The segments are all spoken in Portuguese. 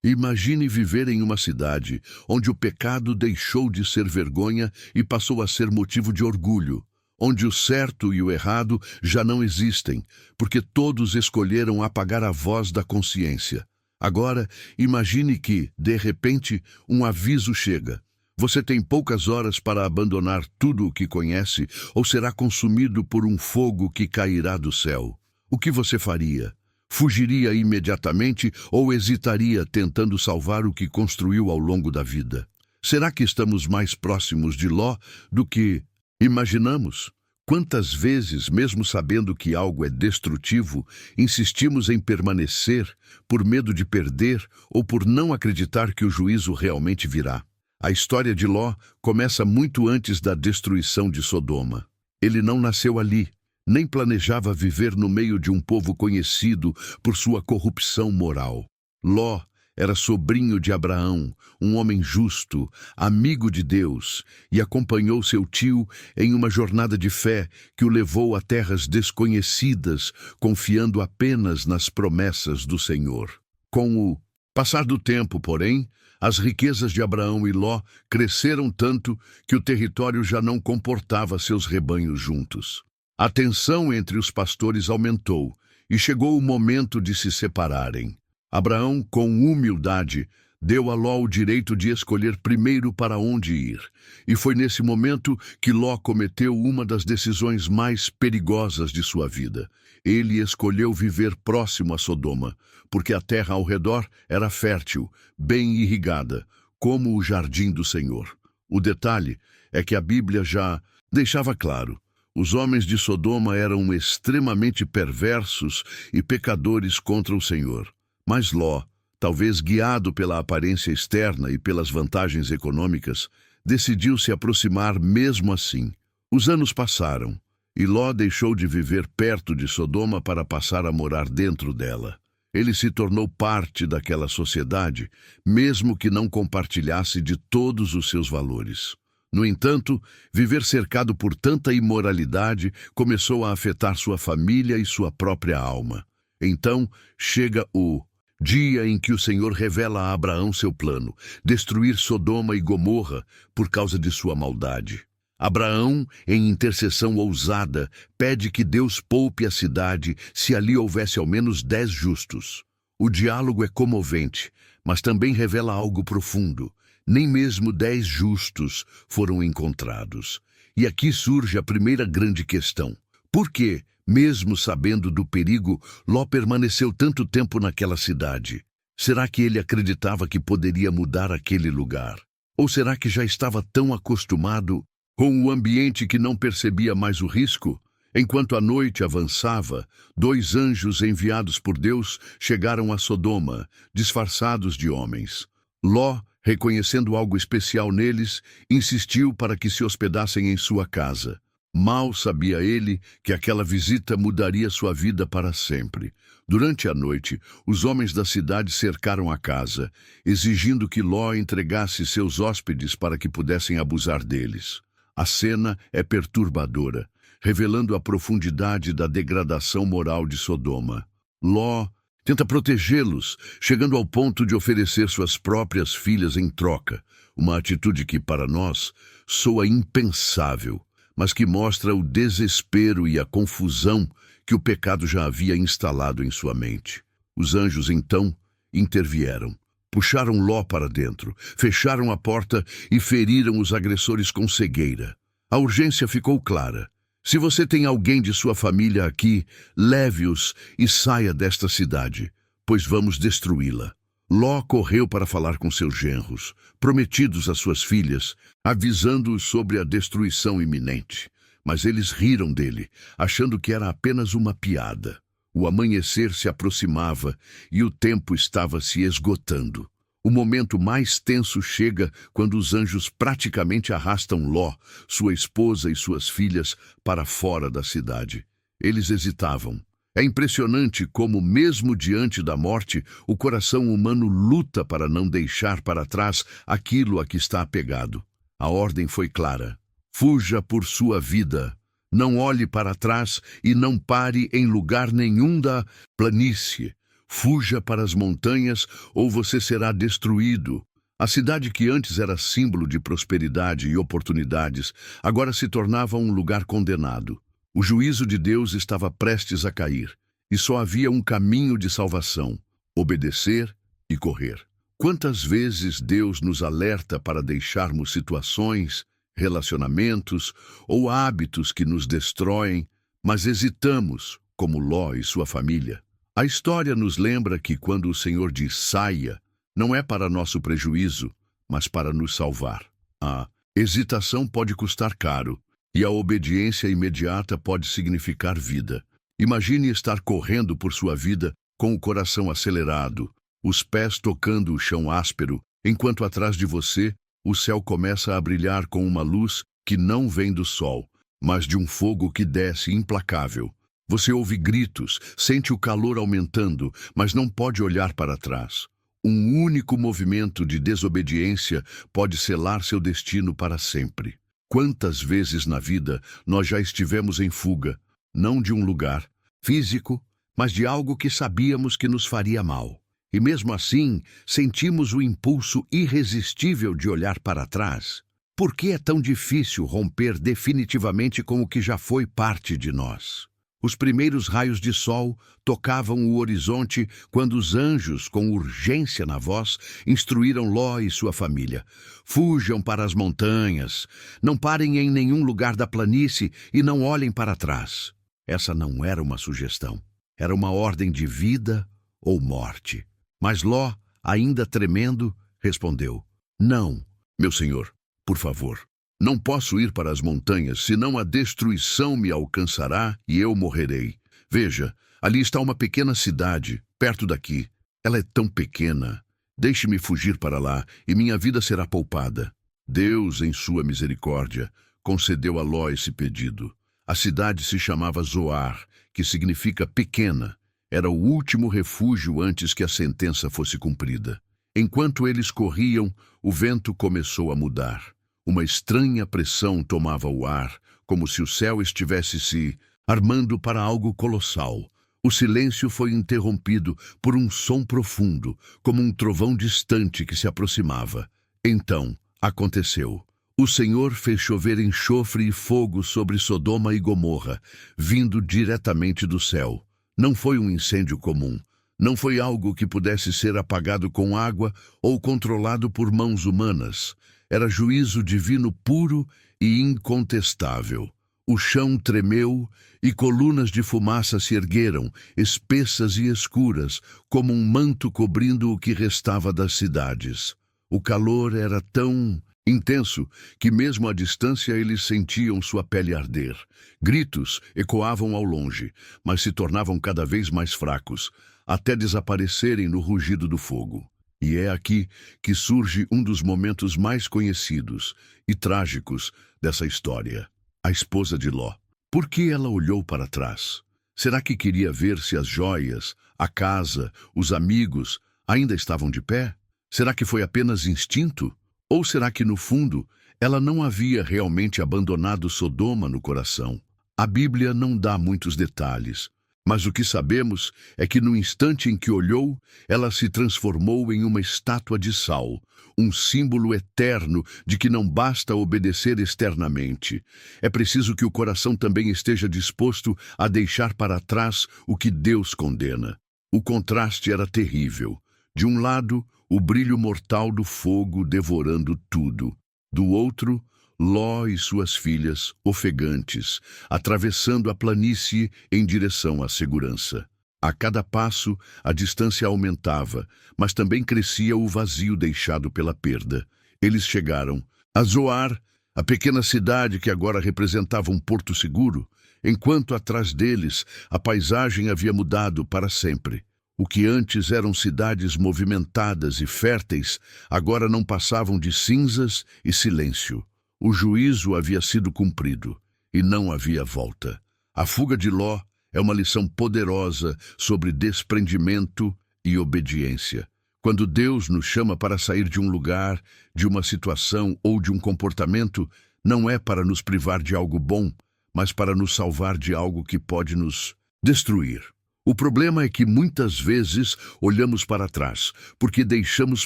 Imagine viver em uma cidade onde o pecado deixou de ser vergonha e passou a ser motivo de orgulho, onde o certo e o errado já não existem, porque todos escolheram apagar a voz da consciência. Agora, imagine que, de repente, um aviso chega. Você tem poucas horas para abandonar tudo o que conhece ou será consumido por um fogo que cairá do céu. O que você faria? Fugiria imediatamente ou hesitaria tentando salvar o que construiu ao longo da vida? Será que estamos mais próximos de Ló do que imaginamos? Quantas vezes, mesmo sabendo que algo é destrutivo, insistimos em permanecer por medo de perder ou por não acreditar que o juízo realmente virá? A história de Ló começa muito antes da destruição de Sodoma. Ele não nasceu ali, nem planejava viver no meio de um povo conhecido por sua corrupção moral. Ló era sobrinho de Abraão, um homem justo, amigo de Deus, e acompanhou seu tio em uma jornada de fé que o levou a terras desconhecidas, confiando apenas nas promessas do Senhor. Com o passar do tempo, porém, as riquezas de Abraão e Ló cresceram tanto que o território já não comportava seus rebanhos juntos. A tensão entre os pastores aumentou e chegou o momento de se separarem. Abraão, com humildade, deu a Ló o direito de escolher primeiro para onde ir. E foi nesse momento que Ló cometeu uma das decisões mais perigosas de sua vida. Ele escolheu viver próximo a Sodoma, porque a terra ao redor era fértil, bem irrigada, como o jardim do Senhor. O detalhe é que a Bíblia já deixava claro: os homens de Sodoma eram extremamente perversos e pecadores contra o Senhor. Mas Ló, talvez guiado pela aparência externa e pelas vantagens econômicas, decidiu se aproximar mesmo assim. Os anos passaram, e Ló deixou de viver perto de Sodoma para passar a morar dentro dela. Ele se tornou parte daquela sociedade, mesmo que não compartilhasse de todos os seus valores. No entanto, viver cercado por tanta imoralidade começou a afetar sua família e sua própria alma. Então, chega o dia em que o Senhor revela a Abraão seu plano: destruir Sodoma e Gomorra por causa de sua maldade. Abraão, em intercessão ousada, pede que Deus poupe a cidade se ali houvesse ao menos 10 justos. O diálogo é comovente, mas também revela algo profundo. Nem mesmo 10 justos foram encontrados. E aqui surge a primeira grande questão: por que, mesmo sabendo do perigo, Ló permaneceu tanto tempo naquela cidade? Será que ele acreditava que poderia mudar aquele lugar? Ou será que já estava tão acostumado com o ambiente que não percebia mais o risco? Enquanto a noite avançava, 2 anjos enviados por Deus chegaram a Sodoma, disfarçados de homens. Ló, reconhecendo algo especial neles, insistiu para que se hospedassem em sua casa. Mal sabia ele que aquela visita mudaria sua vida para sempre. Durante a noite, os homens da cidade cercaram a casa, exigindo que Ló entregasse seus hóspedes para que pudessem abusar deles. A cena é perturbadora, revelando a profundidade da degradação moral de Sodoma. Ló tenta protegê-los, chegando ao ponto de oferecer suas próprias filhas em troca, uma atitude que, para nós, soa impensável, mas que mostra o desespero e a confusão que o pecado já havia instalado em sua mente. Os anjos, então, intervieram. Puxaram Ló para dentro, fecharam a porta e feriram os agressores com cegueira. A urgência ficou clara. Se você tem alguém de sua família aqui, leve-os e saia desta cidade, pois vamos destruí-la. Ló correu para falar com seus genros, prometidos às suas filhas, avisando-os sobre a destruição iminente. Mas eles riram dele, achando que era apenas uma piada. O amanhecer se aproximava e o tempo estava se esgotando. O momento mais tenso chega quando os anjos praticamente arrastam Ló, sua esposa e suas filhas para fora da cidade. Eles hesitavam. É impressionante como, mesmo diante da morte, o coração humano luta para não deixar para trás aquilo a que está apegado. A ordem foi clara: fuja por sua vida. Não olhe para trás e não pare em lugar nenhum da planície. Fuja para as montanhas ou você será destruído. A cidade que antes era símbolo de prosperidade e oportunidades, agora se tornava um lugar condenado. O juízo de Deus estava prestes a cair, e só havia um caminho de salvação: obedecer e correr. Quantas vezes Deus nos alerta para deixarmos situações, relacionamentos ou hábitos que nos destroem, mas hesitamos, como Ló e sua família. A história nos lembra que quando o Senhor diz saia, não é para nosso prejuízo, mas para nos salvar. A hesitação pode custar caro, e a obediência imediata pode significar vida. Imagine estar correndo por sua vida com o coração acelerado, os pés tocando o chão áspero, enquanto atrás de você o céu começa a brilhar com uma luz que não vem do sol, mas de um fogo que desce implacável. Você ouve gritos, sente o calor aumentando, mas não pode olhar para trás. Um único movimento de desobediência pode selar seu destino para sempre. Quantas vezes na vida nós já estivemos em fuga, não de um lugar físico, mas de algo que sabíamos que nos faria mal. E mesmo assim, sentimos o impulso irresistível de olhar para trás. Por que é tão difícil romper definitivamente com o que já foi parte de nós? Os primeiros raios de sol tocavam o horizonte quando os anjos, com urgência na voz, instruíram Ló e sua família. Fujam para as montanhas, não parem em nenhum lugar da planície e não olhem para trás. Essa não era uma sugestão, era uma ordem de vida ou morte. Mas Ló, ainda tremendo, respondeu: não, meu senhor, por favor. Não posso ir para as montanhas, senão a destruição me alcançará e eu morrerei. Veja, ali está uma pequena cidade, perto daqui. Ela é tão pequena. Deixe-me fugir para lá, e minha vida será poupada. Deus, em sua misericórdia, concedeu a Ló esse pedido. A cidade se chamava Zoar, que significa pequena. Era o último refúgio antes que a sentença fosse cumprida. Enquanto eles corriam, o vento começou a mudar. Uma estranha pressão tomava o ar, como se o céu estivesse se armando para algo colossal. O silêncio foi interrompido por um som profundo, como um trovão distante que se aproximava. Então, aconteceu. O Senhor fez chover enxofre e fogo sobre Sodoma e Gomorra, vindo diretamente do céu. Não foi um incêndio comum. Não foi algo que pudesse ser apagado com água ou controlado por mãos humanas. Era juízo divino puro e incontestável. O chão tremeu e colunas de fumaça se ergueram, espessas e escuras, como um manto cobrindo o que restava das cidades. O calor era tão intenso que mesmo à distância eles sentiam sua pele arder. Gritos ecoavam ao longe, mas se tornavam cada vez mais fracos, até desaparecerem no rugido do fogo. E é aqui que surge um dos momentos mais conhecidos e trágicos dessa história. A esposa de Ló. Por que ela olhou para trás? Será que queria ver se as joias, a casa, os amigos ainda estavam de pé? Será que foi apenas instinto? Ou será que, no fundo, ela não havia realmente abandonado Sodoma no coração? A Bíblia não dá muitos detalhes, mas o que sabemos é que no instante em que olhou, ela se transformou em uma estátua de sal, um símbolo eterno de que não basta obedecer externamente. É preciso que o coração também esteja disposto a deixar para trás o que Deus condena. O contraste era terrível. De um lado, o brilho mortal do fogo devorando tudo. Do outro, Ló e suas filhas, ofegantes, atravessando a planície em direção à segurança. A cada passo, a distância aumentava, mas também crescia o vazio deixado pela perda. Eles chegaram a Zoar, a pequena cidade que agora representava um porto seguro, enquanto atrás deles a paisagem havia mudado para sempre. O que antes eram cidades movimentadas e férteis, agora não passavam de cinzas e silêncio. O juízo havia sido cumprido, e não havia volta. A fuga de Ló é uma lição poderosa sobre desprendimento e obediência. Quando Deus nos chama para sair de um lugar, de uma situação ou de um comportamento, não é para nos privar de algo bom, mas para nos salvar de algo que pode nos destruir. O problema é que muitas vezes olhamos para trás, porque deixamos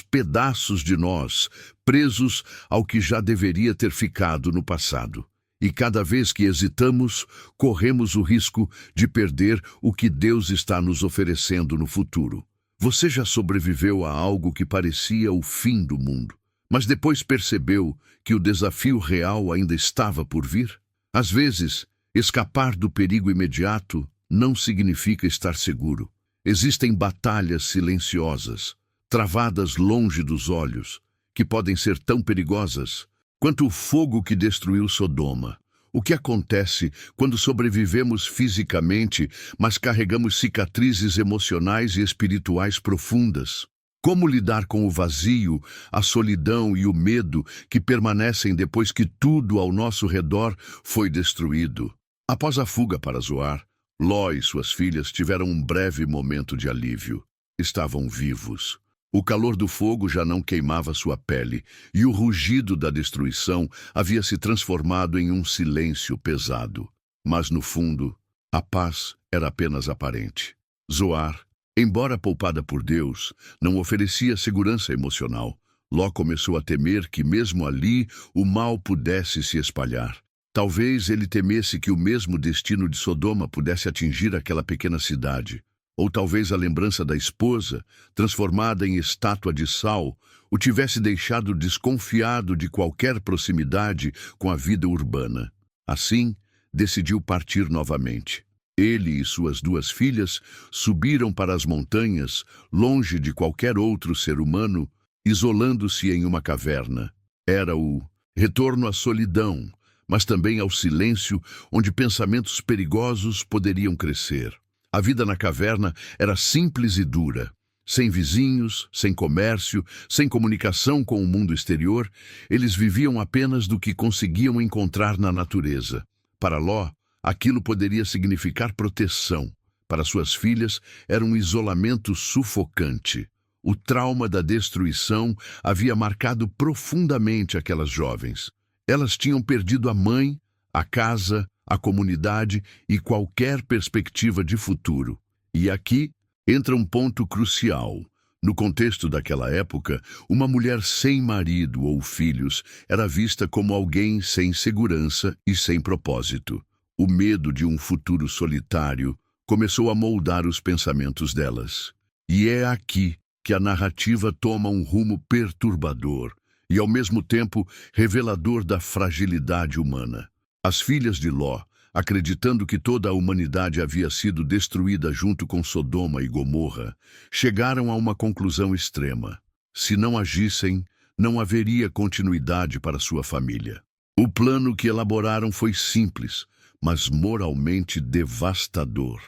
pedaços de nós presos ao que já deveria ter ficado no passado. E cada vez que hesitamos, corremos o risco de perder o que Deus está nos oferecendo no futuro. Você já sobreviveu a algo que parecia o fim do mundo, mas depois percebeu que o desafio real ainda estava por vir? Às vezes, escapar do perigo imediato não significa estar seguro. Existem batalhas silenciosas, travadas longe dos olhos, que podem ser tão perigosas quanto o fogo que destruiu Sodoma. O que acontece quando sobrevivemos fisicamente, mas carregamos cicatrizes emocionais e espirituais profundas? Como lidar com o vazio, a solidão e o medo que permanecem depois que tudo ao nosso redor foi destruído? Após a fuga para Zoar, Ló e suas filhas tiveram um breve momento de alívio. Estavam vivos. O calor do fogo já não queimava sua pele, e o rugido da destruição havia se transformado em um silêncio pesado. Mas, no fundo, a paz era apenas aparente. Zoar, embora poupada por Deus, não oferecia segurança emocional. Ló começou a temer que, mesmo ali, o mal pudesse se espalhar. Talvez ele temesse que o mesmo destino de Sodoma pudesse atingir aquela pequena cidade. Ou talvez a lembrança da esposa, transformada em estátua de sal, o tivesse deixado desconfiado de qualquer proximidade com a vida urbana. Assim, decidiu partir novamente. Ele e suas duas filhas subiram para as montanhas, longe de qualquer outro ser humano, isolando-se em uma caverna. Era o retorno à solidão, mas também ao silêncio onde pensamentos perigosos poderiam crescer. A vida na caverna era simples e dura. Sem vizinhos, sem comércio, sem comunicação com o mundo exterior, eles viviam apenas do que conseguiam encontrar na natureza. Para Ló, aquilo poderia significar proteção. Para suas filhas, era um isolamento sufocante. O trauma da destruição havia marcado profundamente aquelas jovens. Elas tinham perdido a mãe, a casa, a comunidade e qualquer perspectiva de futuro. E aqui entra um ponto crucial. No contexto daquela época, uma mulher sem marido ou filhos era vista como alguém sem segurança e sem propósito. O medo de um futuro solitário começou a moldar os pensamentos delas. E é aqui que a narrativa toma um rumo perturbador e, ao mesmo tempo, revelador da fragilidade humana. As filhas de Ló, acreditando que toda a humanidade havia sido destruída junto com Sodoma e Gomorra, chegaram a uma conclusão extrema. Se não agissem, não haveria continuidade para sua família. O plano que elaboraram foi simples, mas moralmente devastador.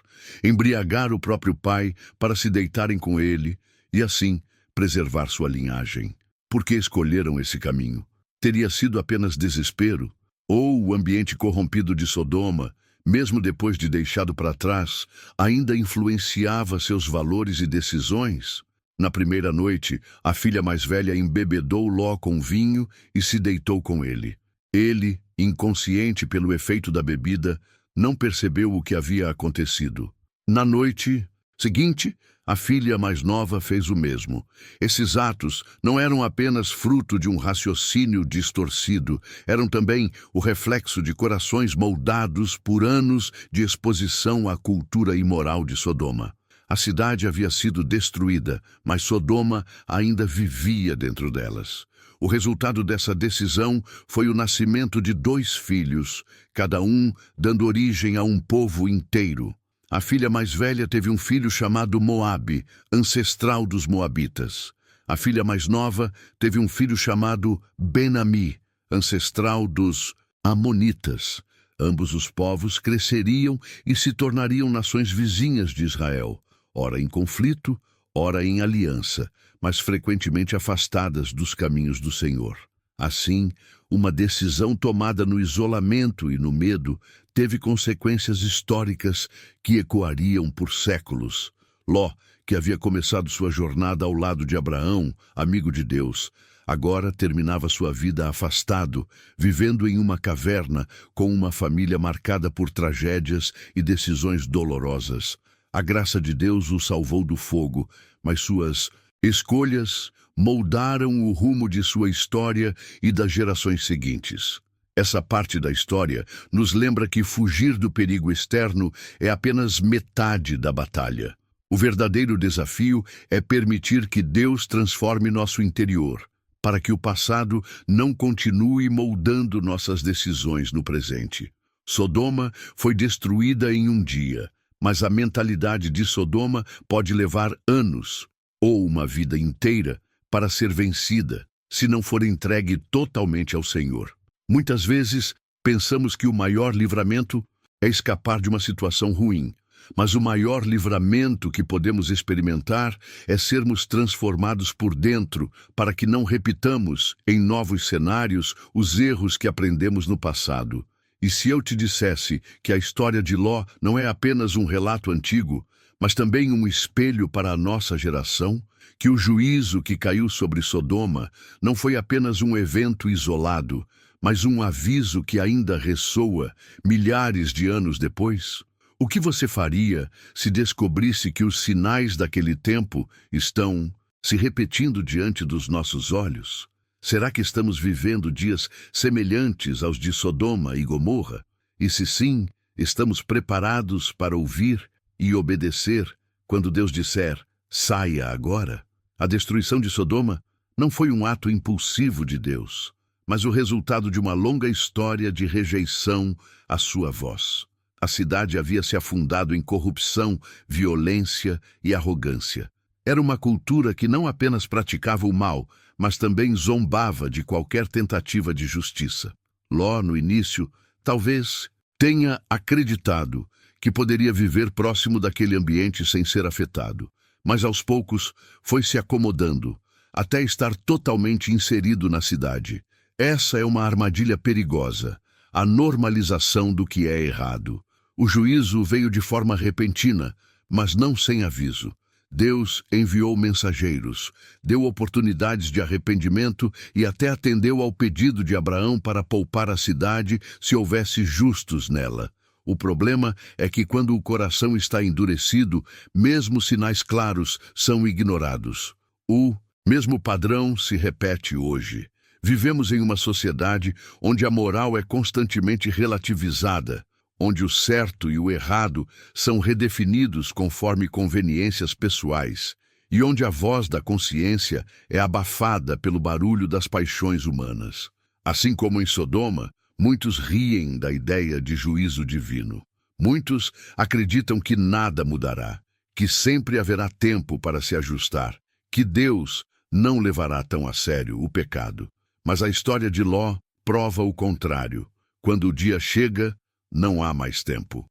Embriagar o próprio pai para se deitarem com ele e, assim, preservar sua linhagem. Por que escolheram esse caminho? Teria sido apenas desespero? Ou o ambiente corrompido de Sodoma, mesmo depois de deixado para trás, ainda influenciava seus valores e decisões? Na primeira noite, a filha mais velha embebedou Ló com vinho e se deitou com ele. Ele, inconsciente pelo efeito da bebida, não percebeu o que havia acontecido. Na noite seguinte, a filha mais nova fez o mesmo. Esses atos não eram apenas fruto de um raciocínio distorcido, eram também o reflexo de corações moldados por anos de exposição à cultura imoral de Sodoma. A cidade havia sido destruída, mas Sodoma ainda vivia dentro delas. O resultado dessa decisão foi o nascimento de 2 filhos, cada um dando origem a um povo inteiro. A filha mais velha teve um filho chamado Moabe, ancestral dos Moabitas. A filha mais nova teve um filho chamado Ben-Ami, ancestral dos Amonitas. Ambos os povos cresceriam e se tornariam nações vizinhas de Israel, ora em conflito, ora em aliança, mas frequentemente afastadas dos caminhos do Senhor. Assim, uma decisão tomada no isolamento e no medo teve consequências históricas que ecoariam por séculos. Ló, que havia começado sua jornada ao lado de Abraão, amigo de Deus, agora terminava sua vida afastado, vivendo em uma caverna com uma família marcada por tragédias e decisões dolorosas. A graça de Deus o salvou do fogo, mas suas escolhas moldaram o rumo de sua história e das gerações seguintes. Essa parte da história nos lembra que fugir do perigo externo é apenas metade da batalha. O verdadeiro desafio é permitir que Deus transforme nosso interior, para que o passado não continue moldando nossas decisões no presente. Sodoma foi destruída em um dia, mas a mentalidade de Sodoma pode levar anos ou uma vida inteira para ser vencida, se não for entregue totalmente ao Senhor. Muitas vezes, pensamos que o maior livramento é escapar de uma situação ruim, mas o maior livramento que podemos experimentar é sermos transformados por dentro para que não repitamos, em novos cenários, os erros que aprendemos no passado. E se eu te dissesse que a história de Ló não é apenas um relato antigo, mas também um espelho para a nossa geração, que o juízo que caiu sobre Sodoma não foi apenas um evento isolado, mas um aviso que ainda ressoa milhares de anos depois? O que você faria se descobrisse que os sinais daquele tempo estão se repetindo diante dos nossos olhos? Será que estamos vivendo dias semelhantes aos de Sodoma e Gomorra? E se sim, estamos preparados para ouvir e obedecer quando Deus disser, saia agora? A destruição de Sodoma não foi um ato impulsivo de Deus, mas o resultado de uma longa história de rejeição à sua voz. A cidade havia se afundado em corrupção, violência e arrogância. Era uma cultura que não apenas praticava o mal, mas também zombava de qualquer tentativa de justiça. Ló, no início, talvez tenha acreditado que poderia viver próximo daquele ambiente sem ser afetado, mas aos poucos foi se acomodando, até estar totalmente inserido na cidade. Essa é uma armadilha perigosa, a normalização do que é errado. O juízo veio de forma repentina, mas não sem aviso. Deus enviou mensageiros, deu oportunidades de arrependimento e até atendeu ao pedido de Abraão para poupar a cidade se houvesse justos nela. O problema é que quando o coração está endurecido, mesmo sinais claros são ignorados. O mesmo padrão se repete hoje. Vivemos em uma sociedade onde a moral é constantemente relativizada, onde o certo e o errado são redefinidos conforme conveniências pessoais, e onde a voz da consciência é abafada pelo barulho das paixões humanas. Assim como em Sodoma, muitos riem da ideia de juízo divino. Muitos acreditam que nada mudará, que sempre haverá tempo para se ajustar, que Deus não levará tão a sério o pecado. Mas a história de Ló prova o contrário. Quando o dia chega, não há mais tempo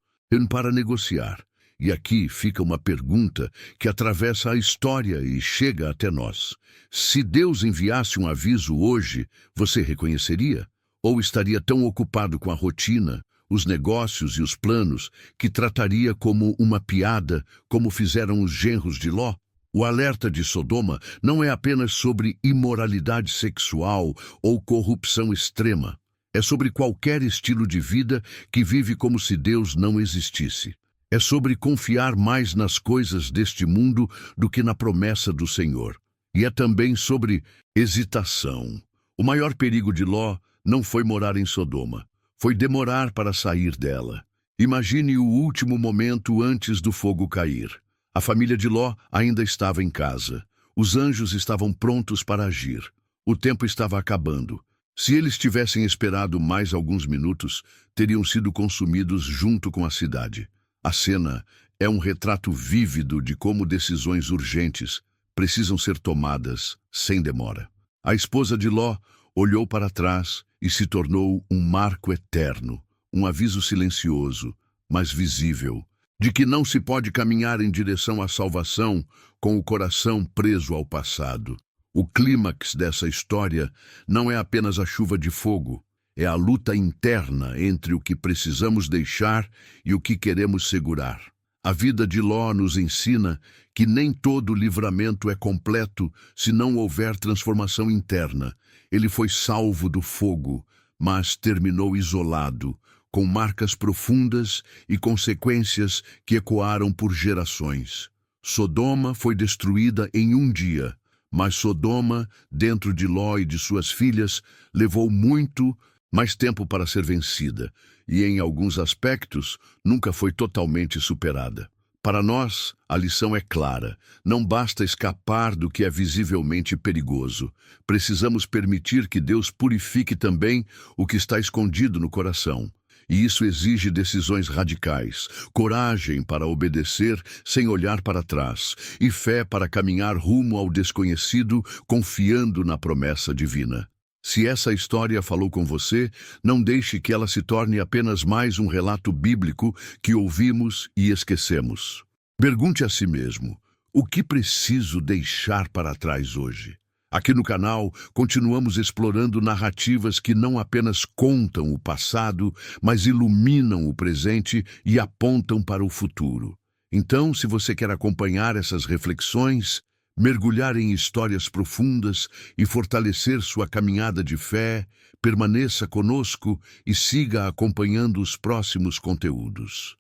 para negociar. E aqui fica uma pergunta que atravessa a história e chega até nós. Se Deus enviasse um aviso hoje, você reconheceria? Ou estaria tão ocupado com a rotina, os negócios e os planos, que trataria como uma piada, como fizeram os genros de Ló? O alerta de Sodoma não é apenas sobre imoralidade sexual ou corrupção extrema. É sobre qualquer estilo de vida que vive como se Deus não existisse. É sobre confiar mais nas coisas deste mundo do que na promessa do Senhor. E é também sobre hesitação. O maior perigo de Ló não foi morar em Sodoma, foi demorar para sair dela. Imagine o último momento antes do fogo cair. A família de Ló ainda estava em casa. Os anjos estavam prontos para agir. O tempo estava acabando. Se eles tivessem esperado mais alguns minutos, teriam sido consumidos junto com a cidade. A cena é um retrato vívido de como decisões urgentes precisam ser tomadas sem demora. A esposa de Ló olhou para trás e se tornou um marco eterno, um aviso silencioso, mas visível, de que não se pode caminhar em direção à salvação com o coração preso ao passado. O clímax dessa história não é apenas a chuva de fogo, é a luta interna entre o que precisamos deixar e o que queremos segurar. A vida de Ló nos ensina que nem todo livramento é completo se não houver transformação interna. Ele foi salvo do fogo, mas terminou isolado, com marcas profundas e consequências que ecoaram por gerações. Sodoma foi destruída em um dia, mas Sodoma, dentro de Ló e de suas filhas, levou muito mais tempo para ser vencida e, em alguns aspectos, nunca foi totalmente superada. Para nós, a lição é clara. Não basta escapar do que é visivelmente perigoso. Precisamos permitir que Deus purifique também o que está escondido no coração. E isso exige decisões radicais, coragem para obedecer sem olhar para trás e fé para caminhar rumo ao desconhecido, confiando na promessa divina. Se essa história falou com você, não deixe que ela se torne apenas mais um relato bíblico que ouvimos e esquecemos. Pergunte a si mesmo: o que preciso deixar para trás hoje? Aqui no canal, continuamos explorando narrativas que não apenas contam o passado, mas iluminam o presente e apontam para o futuro. Então, se você quer acompanhar essas reflexões, mergulhar em histórias profundas e fortalecer sua caminhada de fé, permaneça conosco e siga acompanhando os próximos conteúdos.